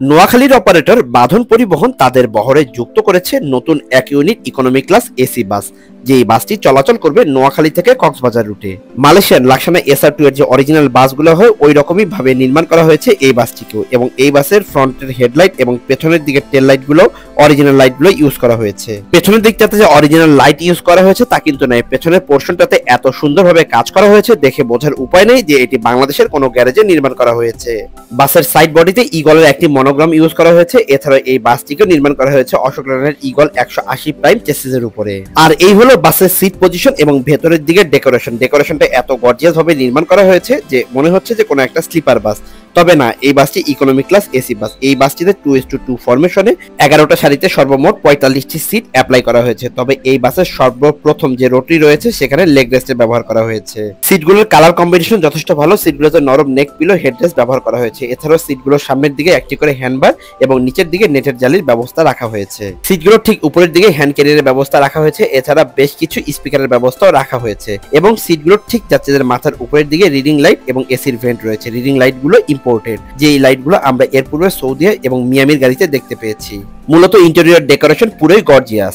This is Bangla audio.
নোয়াখালীর অপারেটর বাঁধন পরিবহন তাদের বহরে যুক্ত করেছে নতুন 1 unit economy class AC bus. যে এই বাসটি চলাচল করবে নোয়াখালী থেকে কক্সবাজার রুটে। মালয়েশিয়ার লাক্সানা SR2 এর যে অরিজিনাল বাসগুলো হয় ওই রকমই ভাবে নির্মাণ করা হয়েছে এই বাসটিকেও, এবং এই বাসের ফ্রন্টের হেডলাইট এবং পেছনের দিকের টেল লাইট গুলো অরিজিনাল লাইট গুলো ইউজ করা হয়েছে। পেছনের দিকটাতে যে অরিজিনাল লাইট ইউজ করা হয়েছে তা কিন্তু নয়, পেছনের পোর্শনটাতে এত সুন্দরভাবে কাজ করা হয়েছে দেখে বোঝার উপায় নেই যে এটি বাংলাদেশের কোনো গ্যারেজে নির্মাণ করা হয়েছে। বাসের সাইড বডিতে ইগলের একটি মনোগ্রাম ইউজ করা হয়েছে। এছাড়া এই বাসটিকেও নির্মাণ করা হয়েছে অশোক লেল্যান্ডের ইগল 180 প্রাইম চেসিসের উপরে। আর এই হলো বাসের সিট পজিশন এবং ভেতরের দিকে ডেকোরেশনটা এত গর্জিয়াস ভাবে নির্মাণ করা হয়েছে যে মনে হচ্ছে যে কোনো একটা স্লিপার বাস। তবে না, এই বাসটি ইকোনমি ক্লাস এসি বাস। এই বাসটিতে 2:2 ফরমেশনে 11টা সারিতে সর্বমোট 45টি সিট অ্যাপ্লাই করা হয়েছে। তবে এই বাসের সর্বপ্রথম যে রোটারি রয়েছে সেখানে লেগ রেস্টের ব্যবহার করা হয়েছে। সিটগুলোর কালার কম্বিনেশন যথেষ্ট ভালো। সিটগুলোতে নরম নেক পিলো হেডরেস্ট ব্যবহার করা হয়েছে। এছাড়াও সিটগুলোর সামনের দিকে একটি করে হ্যান্ডবার এবং নিচের দিকে নেটের জালির ব্যবস্থা রাখা হয়েছে। সিটগুলোর ঠিক উপরের দিকে হ্যান্ড ক্যারিয়ারের ব্যবস্থা রাখা হয়েছে। এছাড়া বেশ কিছু স্পিকারের ব্যবস্থাও রাখা হয়েছে এবং সিটগুলোর ঠিক যাত্রীদের মাথার উপরের দিকে রিডিং লাইট এবং এসির ভেন্ট রয়েছে। রিডিং লাইটগুলো ইম্পোর্টেড, যে এই লাইটগুলো আমরা এর পূর্বে সৌদি এবং মিয়ামির গাড়িতে দেখতে পেয়েছি। মূলত ইন্টেরিয়র ডেকোরেশন পুরোই গর্জিয়াস।